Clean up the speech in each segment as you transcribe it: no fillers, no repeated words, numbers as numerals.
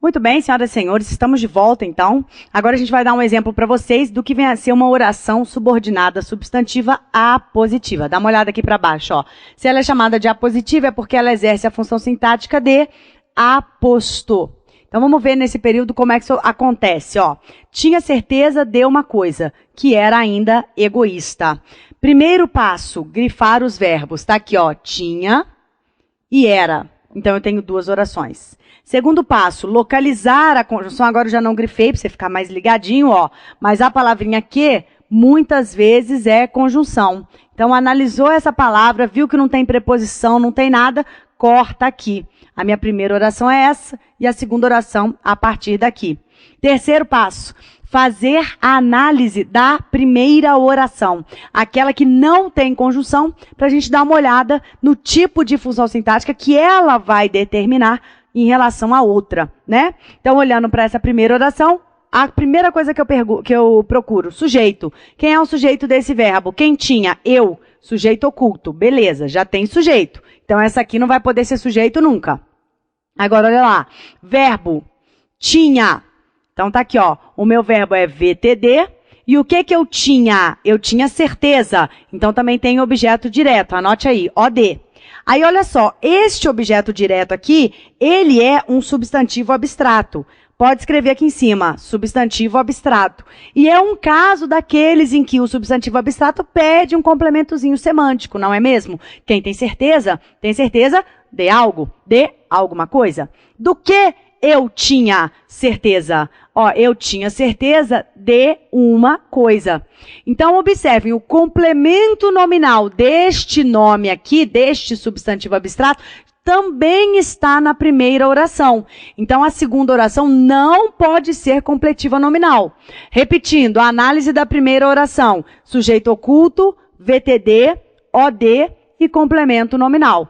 Muito bem, senhoras e senhores, estamos de volta, então. Agora a gente vai dar um exemplo para vocês do que vem a ser uma oração subordinada substantiva apositiva. Dá uma olhada aqui para baixo, ó. Se ela é chamada de apositiva é porque ela exerce a função sintática de aposto. Então vamos ver nesse período como é que isso acontece, ó. Tinha certeza de uma coisa, que era ainda egoísta. Primeiro passo, grifar os verbos. Tá aqui, ó, tinha e era. Então eu tenho duas orações. Segundo passo, localizar a conjunção. Agora eu já não grifei para você ficar mais ligadinho, ó. Mas a palavrinha que muitas vezes é conjunção. Então analisou essa palavra, viu que não tem preposição, não tem nada, corta aqui. A minha primeira oração é essa e a segunda oração a partir daqui. Terceiro passo, fazer a análise da primeira oração. Aquela que não tem conjunção, para a gente dar uma olhada no tipo de função sintática que ela vai determinar em relação à outra, né? Então, olhando para essa primeira oração, a primeira coisa que eu procuro, sujeito. Quem é o sujeito desse verbo? Quem tinha? Eu. Sujeito oculto. Beleza, já tem sujeito. Então, essa aqui não vai poder ser sujeito nunca. Agora, olha lá. Verbo. Tinha. Então, tá aqui, ó. O meu verbo é VTD. E o que eu tinha? Eu tinha certeza. Então, também tem objeto direto. Anote aí, OD. Aí, olha só, este objeto direto aqui, ele é um substantivo abstrato. Pode escrever aqui em cima, substantivo abstrato. E é um caso daqueles em que o substantivo abstrato pede um complementozinho semântico, não é mesmo? Quem tem certeza de algo, de alguma coisa. Do que eu tinha certeza? Ó, eu tinha certeza de uma coisa. Então, observem, o complemento nominal deste nome aqui, deste substantivo abstrato, também está na primeira oração. Então, a segunda oração não pode ser completiva nominal. Repetindo, a análise da primeira oração, sujeito oculto, VTD, OD e complemento nominal.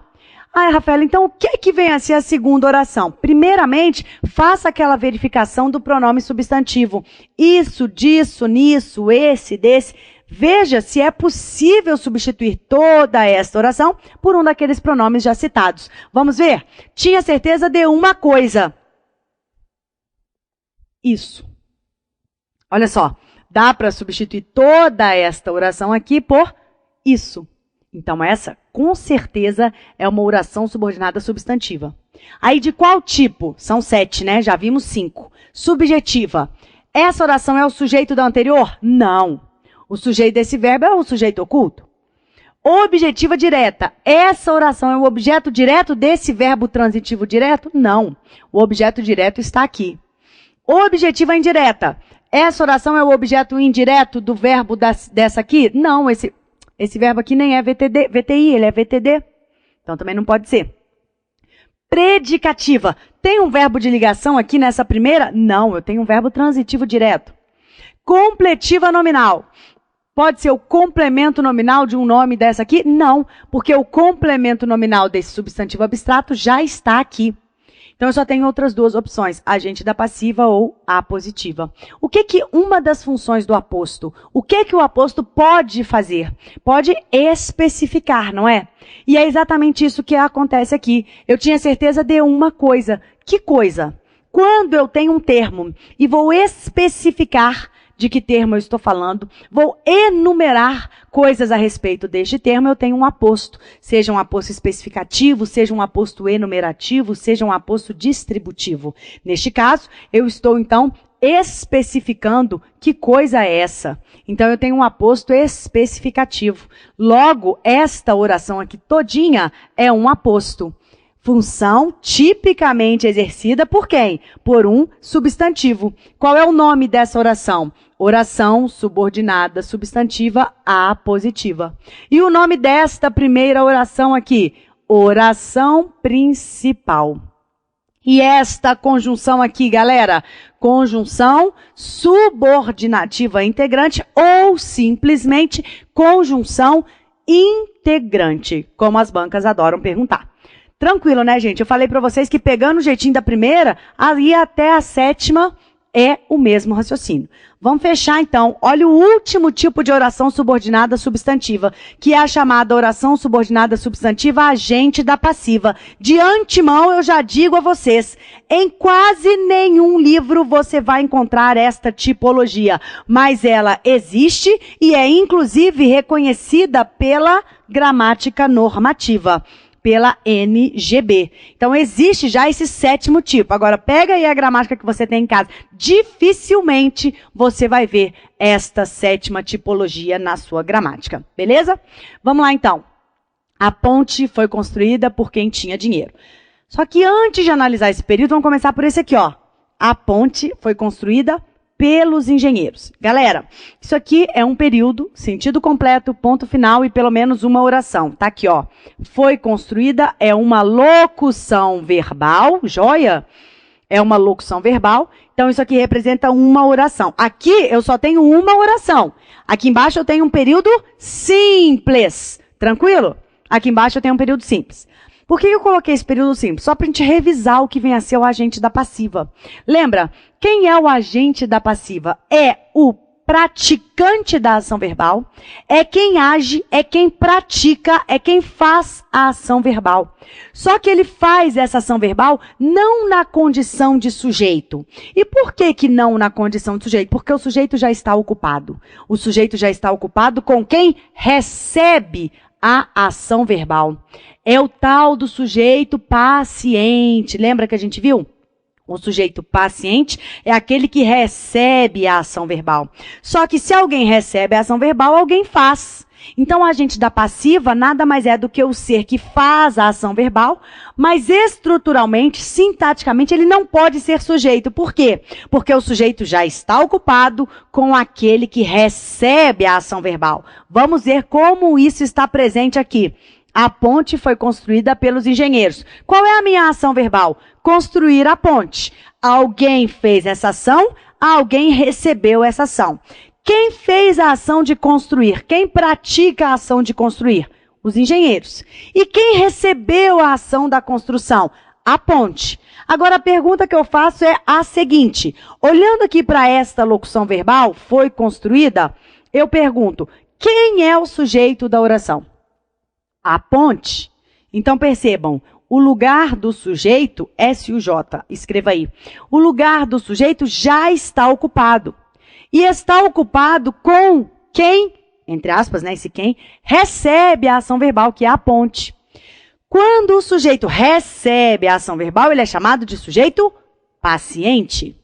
Ah, Rafaela, então o que vem a ser a segunda oração? Primeiramente, faça aquela verificação do pronome substantivo. Isso, disso, nisso, esse, desse. Veja se é possível substituir toda esta oração por um daqueles pronomes já citados. Vamos ver? Tinha certeza de uma coisa. Isso. Olha só, dá para substituir toda esta oração aqui por isso. Então, essa, com certeza, é uma oração subordinada substantiva. Aí, de qual tipo? São 7, né? Já vimos 5. Subjetiva. Essa oração é o sujeito da anterior? Não. O sujeito desse verbo é o sujeito oculto. Objetiva direta. Essa oração é o objeto direto desse verbo transitivo direto? Não. O objeto direto está aqui. Objetiva indireta. Essa oração é o objeto indireto do verbo dessa aqui? Não, esse verbo aqui nem é VTI, ele é VTD. Então, também não pode ser. Predicativa. Tem um verbo de ligação aqui nessa primeira? Não, eu tenho um verbo transitivo direto. Completiva nominal. Pode ser o complemento nominal de um nome dessa aqui? Não, porque o complemento nominal desse substantivo abstrato já está aqui. Então, eu só tenho outras duas opções, agente da passiva ou apositiva. O que uma das funções do aposto? O que o aposto pode fazer? Pode especificar, não é? E é exatamente isso que acontece aqui. Eu tinha certeza de uma coisa. Que coisa? Quando eu tenho um termo e vou especificar de que termo eu estou falando, vou enumerar coisas a respeito deste termo, eu tenho um aposto. Seja um aposto especificativo, seja um aposto enumerativo, seja um aposto distributivo. Neste caso, eu estou, então, especificando que coisa é essa. Então, eu tenho um aposto especificativo. Logo, esta oração aqui todinha é um aposto. Função tipicamente exercida por quem? Por um substantivo. Qual é o nome dessa oração? Oração subordinada substantiva apositiva. E o nome desta primeira oração aqui? Oração principal. E esta conjunção aqui, galera? Conjunção subordinativa integrante ou simplesmente conjunção integrante, como as bancas adoram perguntar. Tranquilo, né, gente? Eu falei para vocês que pegando o jeitinho da primeira, ali até a sétima É o mesmo raciocínio. Vamos fechar, então. Olha o último tipo de oração subordinada substantiva, que é a chamada oração subordinada substantiva agente da passiva. De antemão, eu já digo a vocês, em quase nenhum livro você vai encontrar esta tipologia, mas ela existe e é, inclusive, reconhecida pela gramática normativa, pela NGB. Então, existe já esse sétimo tipo. Agora, pega aí a gramática que você tem em casa. Dificilmente você vai ver esta sétima tipologia na sua gramática. Beleza? Vamos lá, então. A ponte foi construída por quem tinha dinheiro. Só que antes de analisar esse período, vamos começar por esse aqui, ó. A ponte foi construída pelos engenheiros. Galera, isso aqui é um período, sentido completo, ponto final e pelo menos uma oração. Tá aqui, ó. Foi construída, é uma locução verbal, joia? É uma locução verbal. Então, isso aqui representa uma oração. Aqui, eu só tenho uma oração. Aqui embaixo, eu tenho um período simples. Tranquilo? Aqui embaixo, eu tenho um período simples. Por que eu coloquei esse período simples? Só para a gente revisar o que vem a ser o agente da passiva. Lembra? Quem é o agente da passiva? É o praticante da ação verbal, é quem age, é quem pratica, é quem faz a ação verbal. Só que ele faz essa ação verbal não na condição de sujeito. E por que não na condição de sujeito? Porque o sujeito já está ocupado. O sujeito já está ocupado com quem recebe a ação verbal. É o tal do sujeito paciente. Lembra que a gente viu? O sujeito paciente é aquele que recebe a ação verbal. Só que se alguém recebe a ação verbal, alguém faz. Então, o agente da passiva nada mais é do que o ser que faz a ação verbal, mas estruturalmente, sintaticamente, ele não pode ser sujeito. Por quê? Porque o sujeito já está ocupado com aquele que recebe a ação verbal. Vamos ver como isso está presente aqui. A ponte foi construída pelos engenheiros. Qual é a minha ação verbal? Construir a ponte. Alguém fez essa ação, alguém recebeu essa ação. Quem fez a ação de construir? Quem pratica a ação de construir? Os engenheiros. E quem recebeu a ação da construção? A ponte. Agora, a pergunta que eu faço é a seguinte. Olhando aqui para esta locução verbal, foi construída, eu pergunto, quem é o sujeito da oração? A ponte. Então, percebam, o lugar do sujeito, SUJ, escreva aí. O lugar do sujeito já está ocupado. E está ocupado com quem, entre aspas, né, esse quem, recebe a ação verbal, que é a ponte. Quando o sujeito recebe a ação verbal, ele é chamado de sujeito paciente,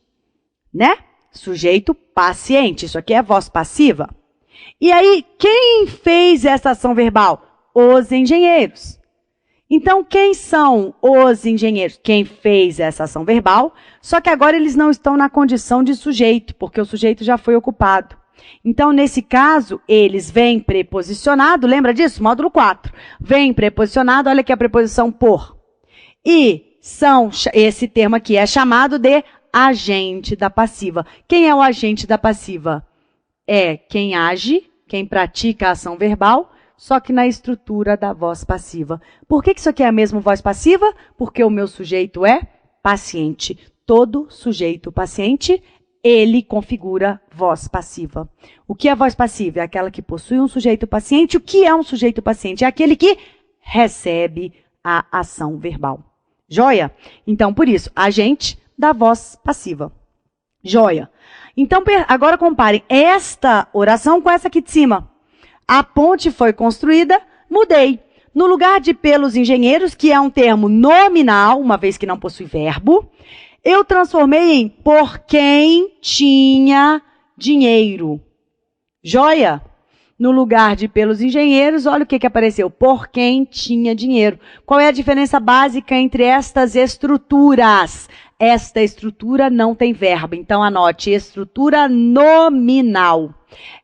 né? Sujeito paciente. Isso aqui é voz passiva. E aí, quem fez essa ação verbal? Os engenheiros. Então, quem são os engenheiros? Quem fez essa ação verbal, só que agora eles não estão na condição de sujeito, porque o sujeito já foi ocupado. Então, nesse caso, eles vêm preposicionado, lembra disso? Módulo 4. Vem preposicionado, olha aqui a preposição por. E esse termo aqui é chamado de agente da passiva. Quem é o agente da passiva? É quem age, quem pratica a ação verbal, só que na estrutura da voz passiva. Por que isso aqui é a mesma voz passiva? Porque o meu sujeito é paciente. Todo sujeito paciente, ele configura voz passiva. O que é voz passiva? É aquela que possui um sujeito paciente. O que é um sujeito paciente? É aquele que recebe a ação verbal. Joia? Então, por isso, agente da voz passiva. Joia. Então, agora comparem esta oração com essa aqui de cima. A ponte foi construída, mudei. No lugar de pelos engenheiros, que é um termo nominal, uma vez que não possui verbo, eu transformei em por quem tinha dinheiro. Joia? No lugar de pelos engenheiros, olha o que apareceu. Por quem tinha dinheiro. Qual é a diferença básica entre estas estruturas? Esta estrutura não tem verbo, então anote, estrutura nominal.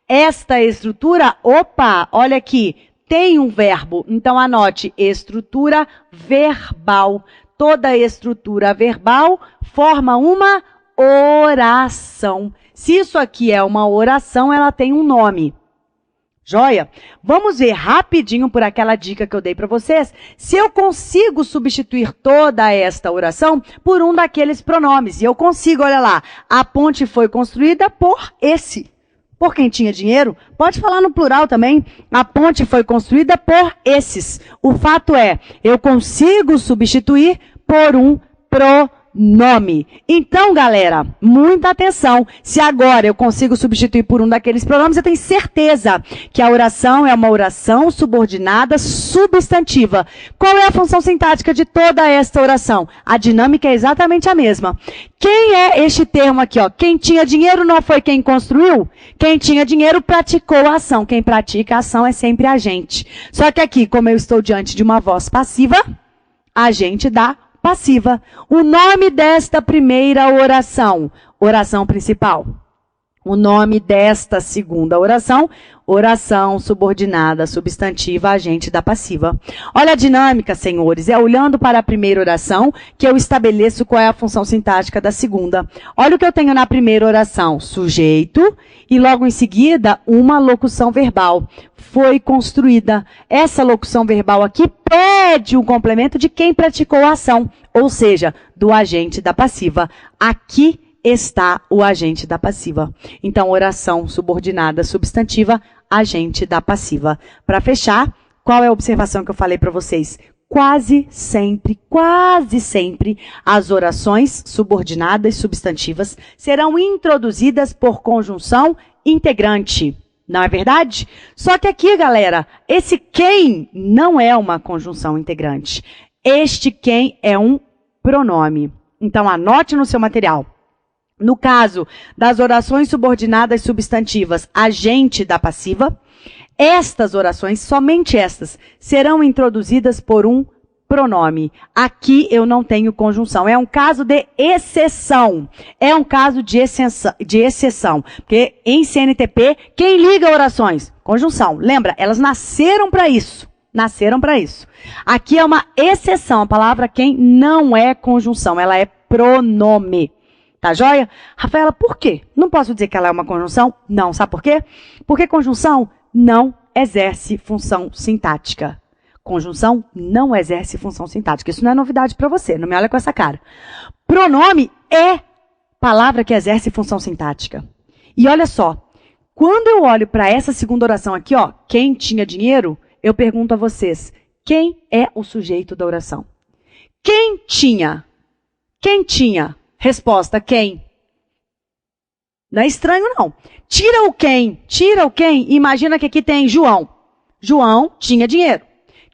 Esta estrutura, opa, olha aqui, tem um verbo, então anote, estrutura verbal. Toda estrutura verbal forma uma oração. Se isso aqui é uma oração, ela tem um nome. Joia? Vamos ver rapidinho por aquela dica que eu dei para vocês, se eu consigo substituir toda esta oração por um daqueles pronomes. E eu consigo, olha lá, a ponte foi construída por esse. Por quem tinha dinheiro, pode falar no plural também, a ponte foi construída por esses. O fato é, eu consigo substituir por um pronome. Então, galera, muita atenção. Se agora eu consigo substituir por um daqueles pronomes, eu tenho certeza que a oração é uma oração subordinada substantiva. Qual é a função sintática de toda esta oração? A dinâmica é exatamente a mesma. Quem é este termo aqui, ó? Quem tinha dinheiro não foi quem construiu? Quem tinha dinheiro praticou a ação. Quem pratica a ação é sempre a gente. Só que aqui, como eu estou diante de uma voz passiva, agente da passiva. O nome desta primeira oração, oração principal. O nome desta segunda oração, oração subordinada substantiva, agente da passiva. Olha a dinâmica, senhores. É olhando para a primeira oração que eu estabeleço qual é a função sintática da segunda. Olha o que eu tenho na primeira oração. Sujeito e logo em seguida uma locução verbal. Foi construída. Essa locução verbal aqui pede um complemento de quem praticou a ação, ou seja, do agente da passiva. Aqui está o agente da passiva. Então, oração subordinada substantiva, agente da passiva. Para fechar, qual é a observação que eu falei para vocês? Quase sempre, as orações subordinadas substantivas serão introduzidas por conjunção integrante. Não é verdade? Só que aqui, galera, esse quem não é uma conjunção integrante. Este quem é um pronome. Então, anote no seu material. No caso das orações subordinadas substantivas, agente da passiva, estas orações, somente estas, serão introduzidas por um pronome. Aqui eu não tenho conjunção. É um caso de exceção. É um caso de exceção. Porque em CNTP, quem liga orações? Conjunção. Lembra? Elas nasceram para isso. Aqui é uma exceção. A palavra quem não é conjunção. Ela é pronome. Tá joia? Rafaela, por quê? Não posso dizer que ela é uma conjunção? Não. Sabe por quê? Porque conjunção não exerce função sintática. Conjunção não exerce função sintática. Isso não é novidade para você. Não me olha com essa cara. Pronome é palavra que exerce função sintática. E olha só. Quando eu olho para essa segunda oração aqui, ó, quem tinha dinheiro, eu pergunto a vocês, quem é o sujeito da oração? Quem tinha? Quem tinha? Resposta, quem? Não é estranho, não. Tira o quem e imagina que aqui tem João. João tinha dinheiro.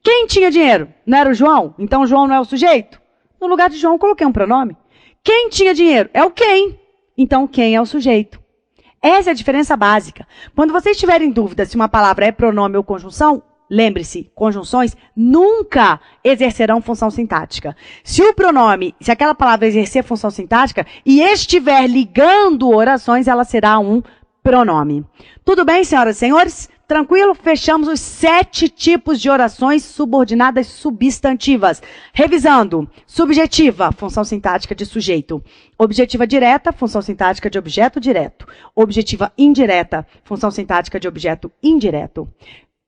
Quem tinha dinheiro? Não era o João? Então o João não é o sujeito? No lugar de João, eu coloquei um pronome. Quem tinha dinheiro? É o quem. Então quem é o sujeito? Essa é a diferença básica. Quando vocês tiverem dúvida se uma palavra é pronome ou conjunção, lembre-se, conjunções nunca exercerão função sintática. Se o pronome, se aquela palavra exercer função sintática e estiver ligando orações, ela será um pronome. Tudo bem, senhoras e senhores? Tranquilo? Fechamos os 7 tipos de orações subordinadas substantivas. Revisando. Subjetiva, função sintática de sujeito. Objetiva direta, função sintática de objeto direto. Objetiva indireta, função sintática de objeto indireto.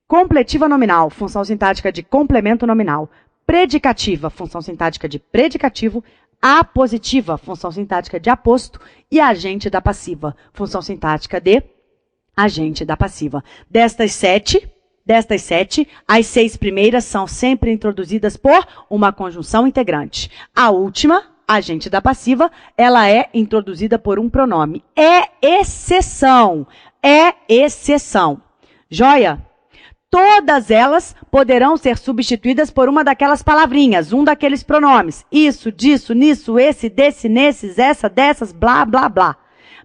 Completiva nominal, função sintática de complemento nominal. Predicativa, função sintática de predicativo. Apositiva, função sintática de aposto. E agente da passiva, função sintática de agente da passiva. Destas sete, as 6 primeiras são sempre introduzidas por uma conjunção integrante. A última, agente da passiva, ela é introduzida por um pronome. É exceção. Joia? Todas elas poderão ser substituídas por uma daquelas palavrinhas, um daqueles pronomes. Isso, disso, nisso, esse, desse, nesses, essa, dessas, blá, blá, blá.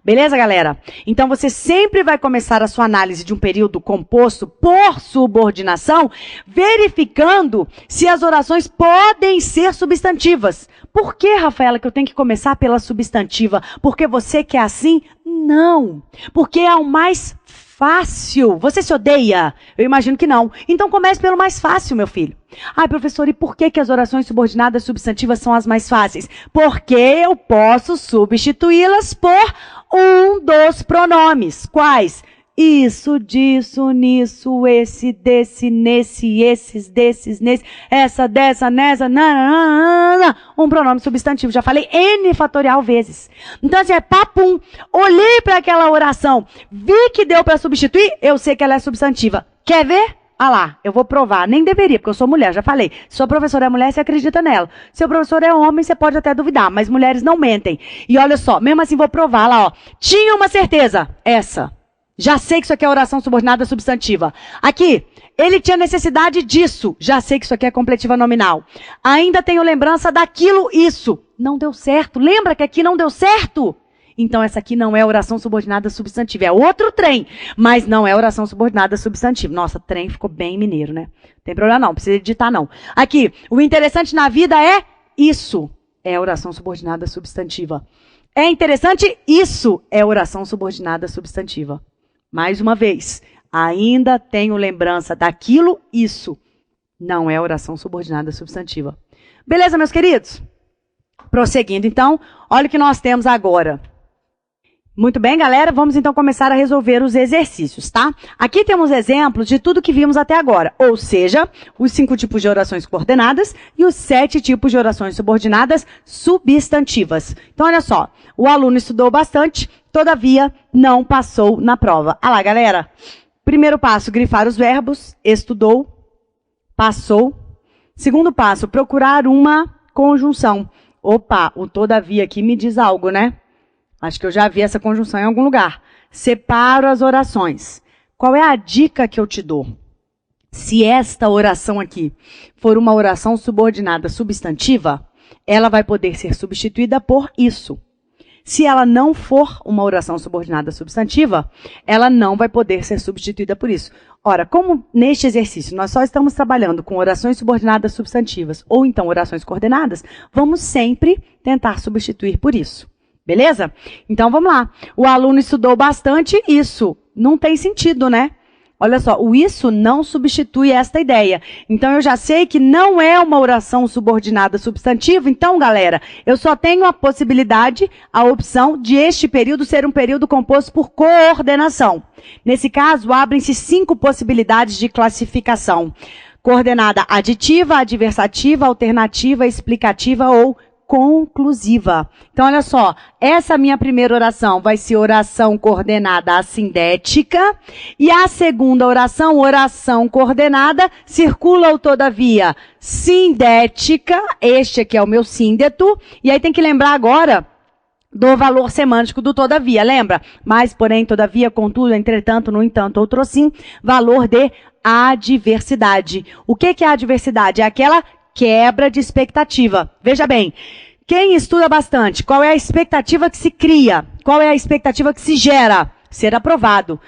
Beleza, galera? Então, você sempre vai começar a sua análise de um período composto por subordinação, verificando se as orações podem ser substantivas. Por que, Rafaela, que eu tenho que começar pela substantiva? Porque você quer assim? Não. Porque é o mais fácil. Você se odeia? Eu imagino que não. Então comece pelo mais fácil, meu filho. Ai, professor, e por que as orações subordinadas substantivas são as mais fáceis? Porque eu posso substituí-las por um dos pronomes. Quais? Isso, disso, nisso, esse, desse, nesse, esses, desses, nesse, essa, dessa, nessa, nananana, um pronome substantivo. Já falei N fatorial vezes. Então, assim, é papum. Olhei para aquela oração, vi que deu para substituir, eu sei que ela é substantiva. Quer ver? Ah lá, eu vou provar. Nem deveria, porque eu sou mulher, já falei. Se sua professora é mulher, você acredita nela. Se o professor é homem, você pode até duvidar, mas mulheres não mentem. E olha só, mesmo assim vou provar lá, ó. Tinha uma certeza, essa. Já sei que isso aqui é oração subordinada substantiva. Aqui, ele tinha necessidade disso. Já sei que isso aqui é completiva nominal. Ainda tenho lembrança daquilo, isso. Não deu certo. Lembra que aqui não deu certo? Então essa aqui não é oração subordinada substantiva. É outro trem, mas não é oração subordinada substantiva. Nossa, trem ficou bem mineiro, né? Não tem problema não, precisa editar não. Aqui, o interessante na vida é isso. É oração subordinada substantiva. É interessante, isso é oração subordinada substantiva. Mais uma vez, ainda tenho lembrança daquilo, isso não é oração subordinada substantiva. Beleza, meus queridos? Prosseguindo, então, olha o que nós temos agora. Muito bem, galera, vamos então começar a resolver os exercícios, tá? Aqui temos exemplos de tudo que vimos até agora, ou seja, os 5 tipos de orações coordenadas e os 7 tipos de orações subordinadas substantivas. Então, olha só, o aluno estudou bastante, todavia não passou na prova. Ah lá, galera, primeiro passo, grifar os verbos, estudou, passou. Segundo passo, procurar uma conjunção. Opa, o todavia aqui me diz algo, né? Acho que eu já vi essa conjunção em algum lugar. Separo as orações. Qual é a dica que eu te dou? Se esta oração aqui for uma oração subordinada substantiva, ela vai poder ser substituída por isso. Se ela não for uma oração subordinada substantiva, ela não vai poder ser substituída por isso. Ora, como neste exercício nós só estamos trabalhando com orações subordinadas substantivas ou então orações coordenadas, vamos sempre tentar substituir por isso. Beleza? Então, vamos lá. O aluno estudou bastante isso. Não tem sentido, né? Olha só, o isso não substitui esta ideia. Então, eu já sei que não é uma oração subordinada substantiva. Então, galera, eu só tenho a possibilidade, a opção de este período ser um período composto por coordenação. Nesse caso, abrem-se 5 possibilidades de classificação. Coordenada aditiva, adversativa, alternativa, explicativa ou conclusiva. Então, olha só, essa minha primeira oração vai ser oração coordenada assindética e a segunda oração, oração coordenada, circula o todavia sindética, este aqui é o meu síndeto, e aí tem que lembrar agora do valor semântico do todavia, lembra? Mas, porém, todavia, contudo, entretanto, no entanto, outro assim, valor de adversidade. O que é a adversidade? É aquela quebra de expectativa. Veja bem, quem estuda bastante, qual é a expectativa que se cria? Qual é a expectativa que se gera? Ser aprovado.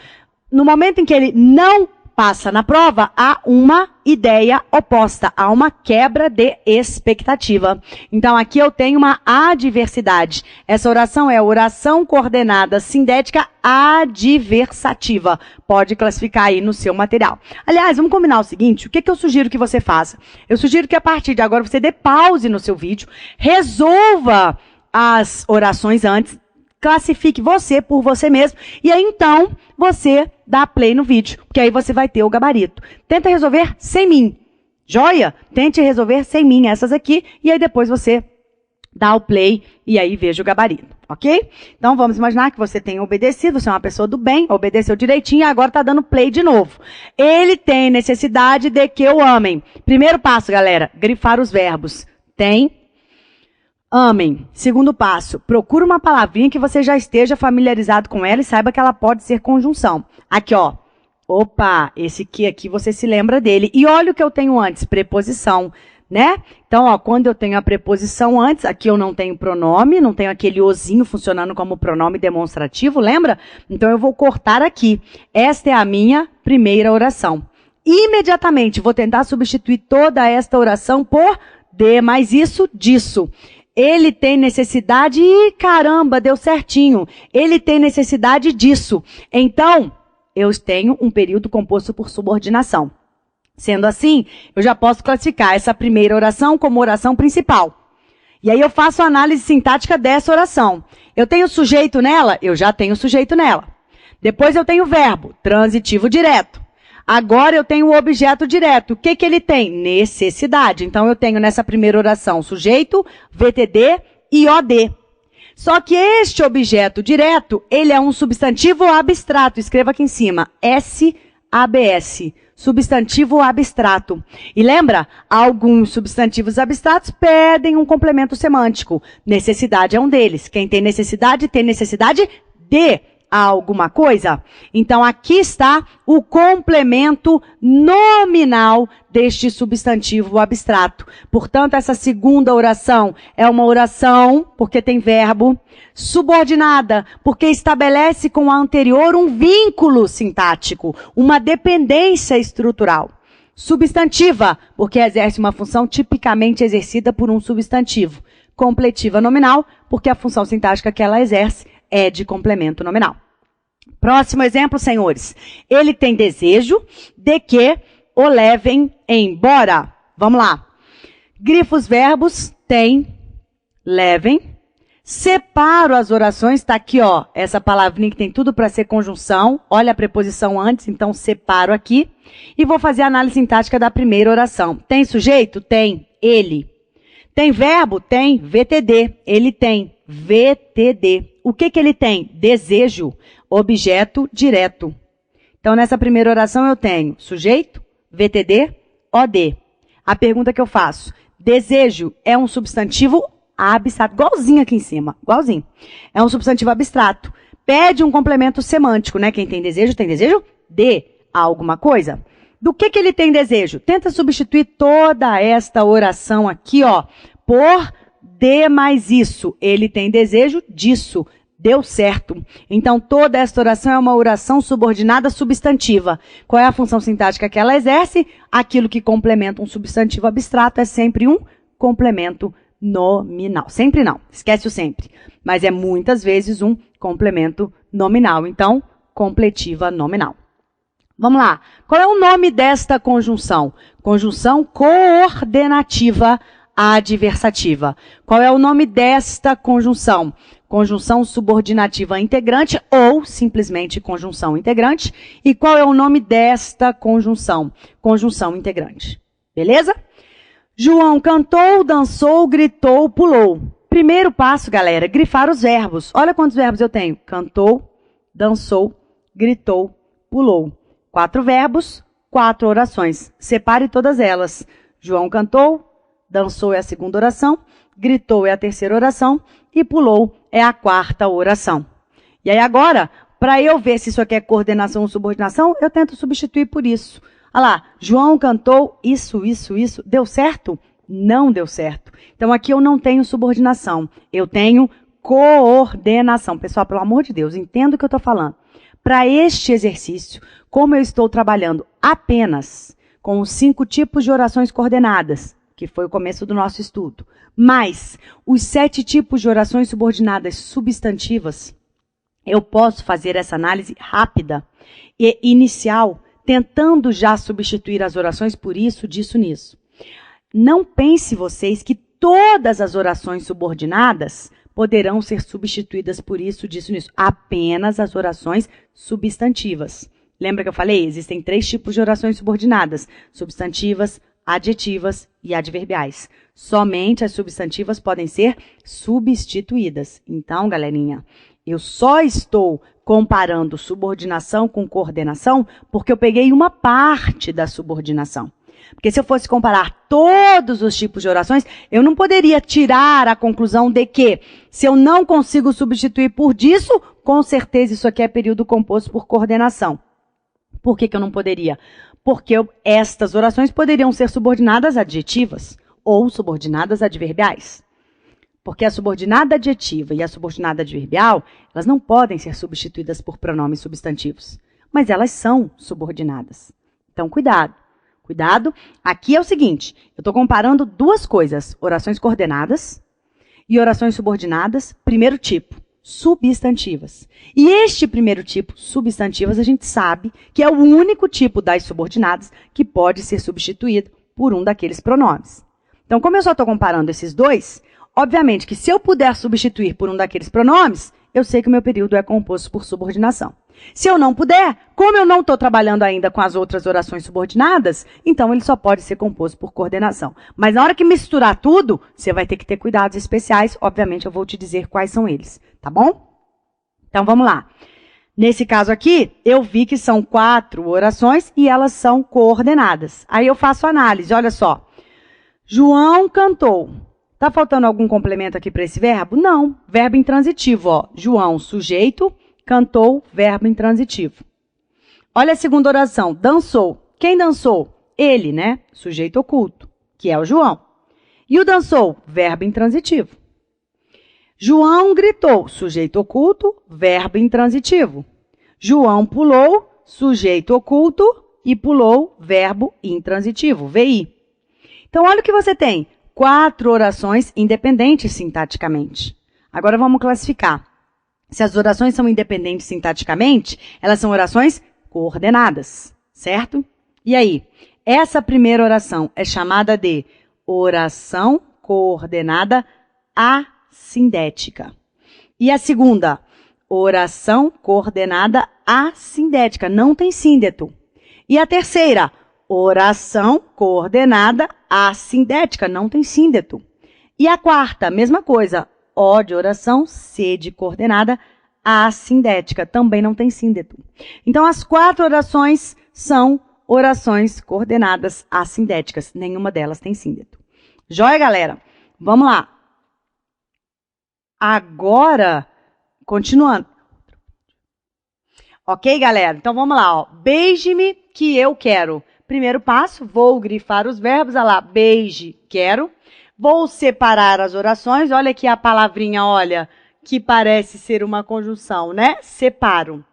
No momento em que ele não passa na prova, há uma ideia oposta, há uma quebra de expectativa. Então, aqui eu tenho uma adversidade. Essa oração é oração coordenada sindética adversativa. Pode classificar aí no seu material. Aliás, vamos combinar o seguinte, o que eu sugiro que você faça? Eu sugiro que a partir de agora você dê pause no seu vídeo, resolva as orações antes, classifique você por você mesmo, e aí então você dá play no vídeo, porque aí você vai ter o gabarito. Tenta resolver sem mim, joia? Tente resolver sem mim essas aqui, e aí depois você dá o play e aí veja o gabarito, ok? Então vamos imaginar que você tenha obedecido, você é uma pessoa do bem, obedeceu direitinho e agora está dando play de novo. Ele tem necessidade de que o amem. Primeiro passo, galera, grifar os verbos. Tem, amem. Segundo passo, procura uma palavrinha que você já esteja familiarizado com ela e saiba que ela pode ser conjunção. Aqui, ó. Opa, esse aqui você se lembra dele. E olha o que eu tenho antes, preposição, né? Então, ó, quando eu tenho a preposição antes, aqui eu não tenho pronome, não tenho aquele ozinho funcionando como pronome demonstrativo, lembra? Então, eu vou cortar aqui. Esta é a minha primeira oração. Imediatamente, vou tentar substituir toda esta oração por de mais isso, disso. Ele tem necessidade, e caramba, deu certinho. Ele tem necessidade disso. Então, eu tenho um período composto por subordinação. Sendo assim, eu já posso classificar essa primeira oração como oração principal. E aí eu faço a análise sintática dessa oração. Eu tenho sujeito nela? Eu já tenho sujeito nela. Depois eu tenho o verbo, transitivo direto. Agora eu tenho o objeto direto. O que que ele tem? Necessidade. Então eu tenho nessa primeira oração sujeito, VTD e OD. Só que este objeto direto, ele é um substantivo abstrato. Escreva aqui em cima, SABS, substantivo abstrato. E lembra, alguns substantivos abstratos pedem um complemento semântico. Necessidade é um deles. Quem tem necessidade de alguma coisa. Então, aqui está o complemento nominal deste substantivo abstrato. Portanto, essa segunda oração é uma oração, porque tem verbo, subordinada, porque estabelece com a anterior um vínculo sintático, uma dependência estrutural. Substantiva, porque exerce uma função tipicamente exercida por um substantivo. Completiva nominal, porque a função sintática que ela exerce é de complemento nominal. Próximo exemplo, senhores. Ele tem desejo de que o levem embora. Vamos lá. Grifos verbos tem, levem. Separo as orações, está aqui, ó, essa palavrinha que tem tudo para ser conjunção. Olha a preposição antes, então separo aqui. E vou fazer a análise sintática da primeira oração. Tem sujeito? Tem, ele. Tem verbo? Tem, VTD. Ele tem, VTD. O que que ele tem? Desejo, objeto direto. Então, nessa primeira oração eu tenho sujeito, VTD, OD. A pergunta que eu faço, desejo é um substantivo abstrato, igualzinho aqui em cima, igualzinho. É um substantivo abstrato. Pede um complemento semântico, né? Quem tem desejo de alguma coisa. Do que ele tem desejo? Tenta substituir toda esta oração aqui, ó, por de mais isso. Ele tem desejo disso. Deu certo. Então, toda esta oração é uma oração subordinada substantiva. Qual é a função sintática que ela exerce? Aquilo que complementa um substantivo abstrato é sempre um complemento nominal. Sempre não, esquece o sempre. Mas é muitas vezes um complemento nominal. Então, completiva nominal. Vamos lá. Qual é o nome desta conjunção? Conjunção coordenativa adversativa. Qual é o nome desta conjunção? Conjunção subordinativa integrante ou simplesmente conjunção integrante. E qual é o nome desta conjunção? Conjunção integrante. Beleza? João cantou, dançou, gritou, pulou. Primeiro passo, galera, grifar os verbos. Olha quantos verbos eu tenho. Cantou, dançou, gritou, pulou. 4 verbos, 4 orações. Separe todas elas. João cantou, dançou é a segunda oração, gritou é a terceira oração e pulou é a quarta oração. E aí agora, para eu ver se isso aqui é coordenação ou subordinação, eu tento substituir por isso. Olha lá, João cantou isso. Deu certo? Não deu certo. Então aqui eu não tenho subordinação, eu tenho coordenação. Pessoal, pelo amor de Deus, entenda o que eu estou falando. Para este exercício, como eu estou trabalhando apenas com os 5 tipos de orações coordenadas, que foi o começo do nosso estudo, mas os 7 tipos de orações subordinadas substantivas, eu posso fazer essa análise rápida e inicial, tentando já substituir as orações por isso, disso, nisso. Não pense vocês que todas as orações subordinadas poderão ser substituídas por isso, disso, nisso. Apenas as orações substantivas. Lembra que eu falei? Existem 3 tipos de orações subordinadas: substantivas, adjetivas e adverbiais. Somente as substantivas podem ser substituídas. Então, galerinha, eu só estou comparando subordinação com coordenação porque eu peguei uma parte da subordinação. Porque se eu fosse comparar todos os tipos de orações, eu não poderia tirar a conclusão de que, se eu não consigo substituir por disso, com certeza isso aqui é período composto por coordenação. Por que eu não poderia? Porque estas orações poderiam ser subordinadas adjetivas ou subordinadas adverbiais. Porque a subordinada adjetiva e a subordinada adverbial, elas não podem ser substituídas por pronomes substantivos, mas elas são subordinadas. Então, cuidado. Cuidado, aqui é o seguinte, eu estou comparando 2 coisas, orações coordenadas e orações subordinadas, primeiro tipo, substantivas. E este primeiro tipo, substantivas, a gente sabe que é o único tipo das subordinadas que pode ser substituído por um daqueles pronomes. Então, como eu só estou comparando esses 2, obviamente que se eu puder substituir por um daqueles pronomes, eu sei que o meu período é composto por subordinação. Se eu não puder, como eu não estou trabalhando ainda com as outras orações subordinadas, então ele só pode ser composto por coordenação. Mas na hora que misturar tudo, você vai ter que ter cuidados especiais. Obviamente, eu vou te dizer quais são eles, tá bom? Então, vamos lá. Nesse caso aqui, eu vi que são 4 orações e elas são coordenadas. Aí eu faço análise, olha só. João cantou. Tá faltando algum complemento aqui para esse verbo? Não. Verbo intransitivo, ó. João, sujeito. Cantou, verbo intransitivo. Olha a segunda oração. Dançou. Quem dançou? Ele, né? Sujeito oculto, que é o João. E o dançou? Verbo intransitivo. João gritou. Sujeito oculto, verbo intransitivo. João pulou. Sujeito oculto e pulou, verbo intransitivo, VI. Então, olha o que você tem. 4 orações independentes sintaticamente. Agora, vamos classificar. Se as orações são independentes sintaticamente, elas são orações coordenadas, certo? E aí, essa primeira oração é chamada de oração coordenada assindética. E a segunda, oração coordenada assindética, não tem síndeto. E a terceira, oração coordenada assindética, não tem síndeto. E a quarta, mesma coisa, O de oração, C de coordenada assindética, também não tem síndeto. Então, as 4 orações são orações coordenadas assindéticas, nenhuma delas tem síndeto. Joia, galera? Vamos lá. Agora, continuando. Ok, galera? Então, vamos lá. Ó. Beije-me que eu quero. Primeiro passo, vou grifar os verbos. Olha lá, beije, quero. Vou separar as orações. Olha aqui a palavrinha, olha, que parece ser uma conjunção, né? Separo.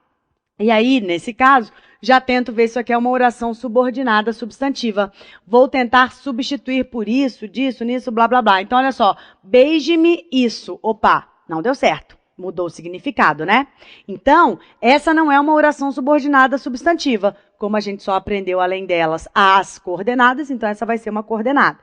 E aí, nesse caso, já tento ver se isso aqui é uma oração subordinada substantiva. Vou tentar substituir por isso, disso, nisso, blá, blá, blá. Então, olha só, beije-me isso. Opa, não deu certo. Mudou o significado, né? Então, essa não é uma oração subordinada substantiva. Como a gente só aprendeu, além delas, as coordenadas, então essa vai ser uma coordenada.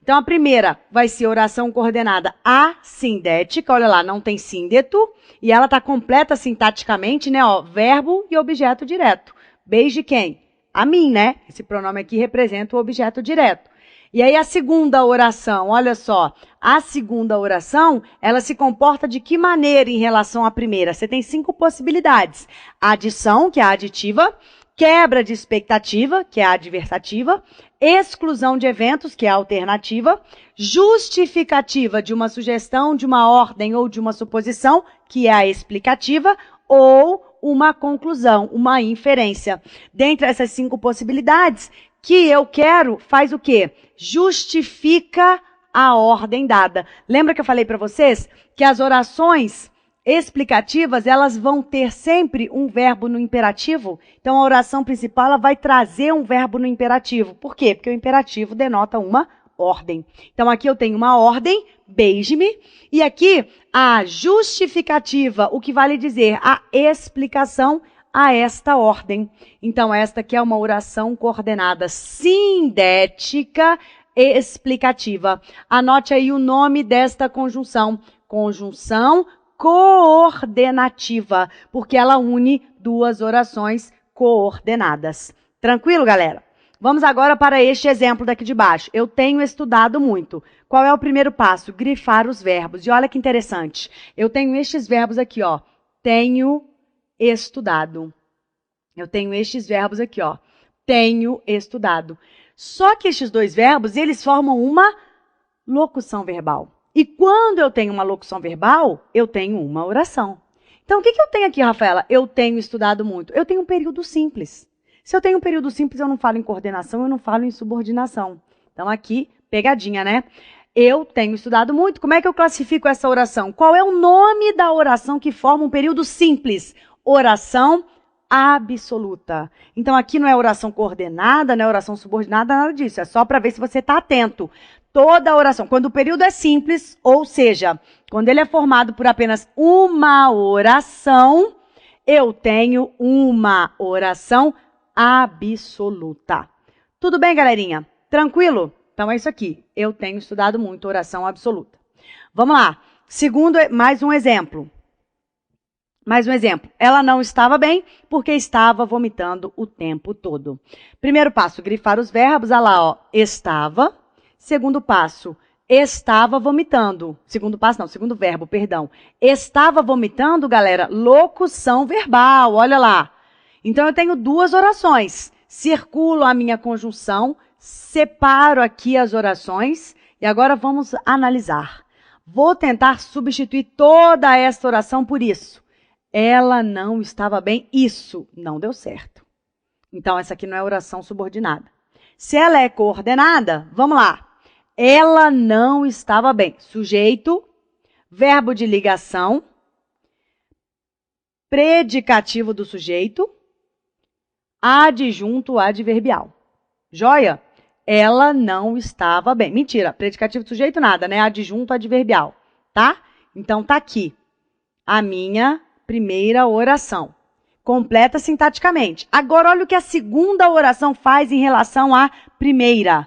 Então, a primeira vai ser oração coordenada assindética. Olha lá, não tem síndeto. E ela está completa sintaticamente, né? Ó, verbo e objeto direto. Beije quem? A mim, né? Esse pronome aqui representa o objeto direto. E aí, a segunda oração, olha só. A segunda oração, ela se comporta de que maneira em relação à primeira? Você tem 5 possibilidades. Adição, que é a aditiva. Quebra de expectativa, que é a adversativa, exclusão de eventos, que é a alternativa, justificativa de uma sugestão, de uma ordem ou de uma suposição, que é a explicativa, ou uma conclusão, uma inferência. Dentre essas 5 possibilidades, que eu quero faz o quê? Justifica a ordem dada. Lembra que eu falei para vocês que as orações explicativas, elas vão ter sempre um verbo no imperativo. Então, a oração principal ela vai trazer um verbo no imperativo. Por quê? Porque o imperativo denota uma ordem. Então, aqui eu tenho uma ordem, beije-me, e aqui a justificativa, o que vale dizer a explicação a esta ordem. Então, esta aqui é uma oração coordenada sindética explicativa. Anote aí o nome desta conjunção. Conjunção coordenativa, porque ela une 2 orações coordenadas. Tranquilo, galera? Vamos agora para este exemplo daqui de baixo. Eu tenho estudado muito. Qual é o primeiro passo? Grifar os verbos. E olha que interessante. Eu tenho estes verbos aqui, ó. Tenho estudado. Eu tenho estes verbos aqui, ó. Tenho estudado. Só que estes 2 verbos, eles formam uma locução verbal. E quando eu tenho uma locução verbal, eu tenho uma oração. Então, o que eu tenho aqui, Rafaela? Eu tenho estudado muito. Eu tenho um período simples. Se eu tenho um período simples, eu não falo em coordenação, eu não falo em subordinação. Então, aqui, pegadinha, né? Eu tenho estudado muito. Como é que eu classifico essa oração? Qual é o nome da oração que forma um período simples? Oração absoluta. Então, aqui não é oração coordenada, não é oração subordinada, nada disso. É só para ver se você está atento. Toda oração, quando o período é simples, ou seja, quando ele é formado por apenas uma oração, eu tenho uma oração absoluta. Tudo bem, galerinha? Tranquilo? Então é isso aqui. Eu tenho estudado muito oração absoluta. Vamos lá. Segundo, mais um exemplo. Mais um exemplo. Ela não estava bem porque estava vomitando o tempo todo. Primeiro passo, grifar os verbos. Olha lá, ó, estava. Segundo passo, estava vomitando. Segundo passo, não, segundo verbo, perdão. Estava vomitando, galera, locução verbal, olha lá. Então, eu tenho duas orações. Circulo a minha conjunção, separo aqui as orações e agora vamos analisar. Vou tentar substituir toda esta oração por isso. Ela não estava bem, isso não deu certo. Então, essa aqui não é oração subordinada. Se ela é coordenada, vamos lá. Ela não estava bem. Sujeito, verbo de ligação, predicativo do sujeito, adjunto adverbial. Joia? Ela não estava bem. Mentira, predicativo do sujeito nada, né? Adjunto adverbial, tá? Então, tá aqui a minha primeira oração. Completa sintaticamente. Agora, olha o que a segunda oração faz em relação à primeira.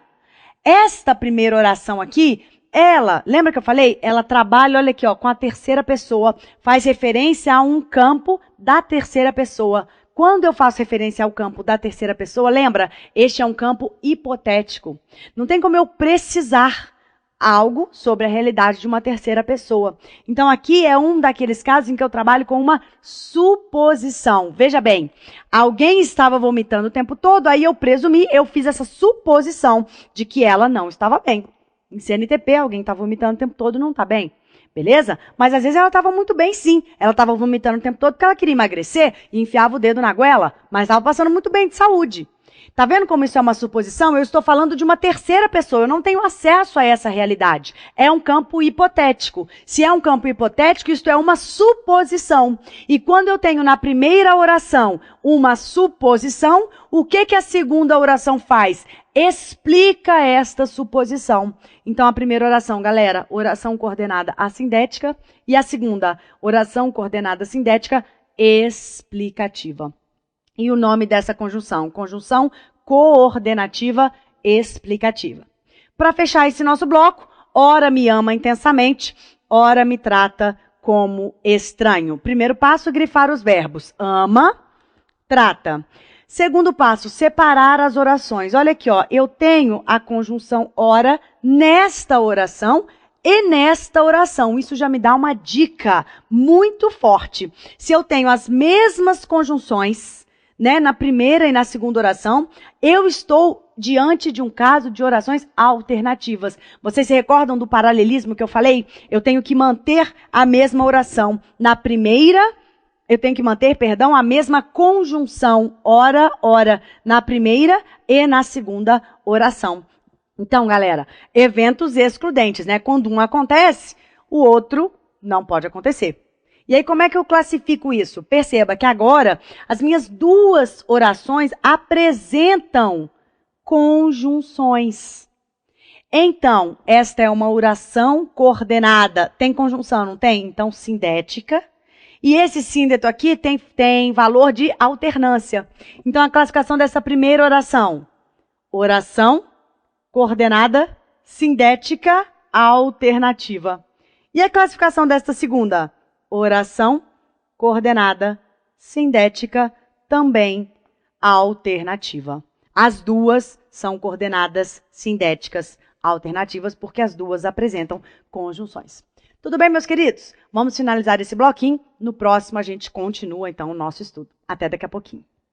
Esta primeira oração aqui, ela, lembra que eu falei? Ela trabalha, olha aqui, ó, com a terceira pessoa, faz referência a um campo da terceira pessoa. Quando eu faço referência ao campo da terceira pessoa, lembra? Este é um campo hipotético. Não tem como eu precisar algo sobre a realidade de uma terceira pessoa. Então, aqui é um daqueles casos em que eu trabalho com uma suposição. Veja bem, alguém estava vomitando o tempo todo, aí eu presumi, eu fiz essa suposição de que ela não estava bem. Em CNTP, alguém está vomitando o tempo todo e não está bem. Beleza? Mas às vezes ela estava muito bem, sim. Ela estava vomitando o tempo todo porque ela queria emagrecer e enfiava o dedo na goela, mas estava passando muito bem de saúde. Tá vendo como isso é uma suposição? Eu estou falando de uma terceira pessoa, eu não tenho acesso a essa realidade. É um campo hipotético. Se é um campo hipotético, isto é uma suposição. E quando eu tenho na primeira oração uma suposição, o que a segunda oração faz? Explica esta suposição. Então, a primeira oração, galera, oração coordenada assindética, e a segunda, oração coordenada sindética explicativa. E o nome dessa conjunção? Conjunção coordenativa explicativa. Para fechar esse nosso bloco, ora me ama intensamente, ora me trata como estranho. Primeiro passo, grifar os verbos. Ama, trata. Segundo passo, separar as orações. Olha aqui, ó, eu tenho a conjunção ora nesta oração e nesta oração. Isso já me dá uma dica muito forte. Se eu tenho as mesmas conjunções, né, na primeira e na segunda oração, eu estou diante de um caso de orações alternativas. Vocês se recordam do paralelismo que eu falei? Eu tenho que manter a mesma oração. Na primeira, eu tenho que manter, perdão, a mesma conjunção, ora, ora, na primeira e na segunda oração. Então, galera, eventos excludentes, né? Quando um acontece, o outro não pode acontecer. E aí, como é que eu classifico isso? Perceba que agora as minhas duas orações apresentam conjunções. Então, esta é uma oração coordenada. Tem conjunção, não tem? Então, sindética. E esse síndeto aqui tem valor de alternância. Então, a classificação dessa primeira oração. Oração coordenada sindética alternativa. E a classificação desta segunda? Oração coordenada sindética também alternativa. As duas são coordenadas sindéticas alternativas porque as duas apresentam conjunções. Tudo bem, meus queridos? Vamos finalizar esse bloquinho. No próximo, a gente continua, então, o nosso estudo. Até daqui a pouquinho.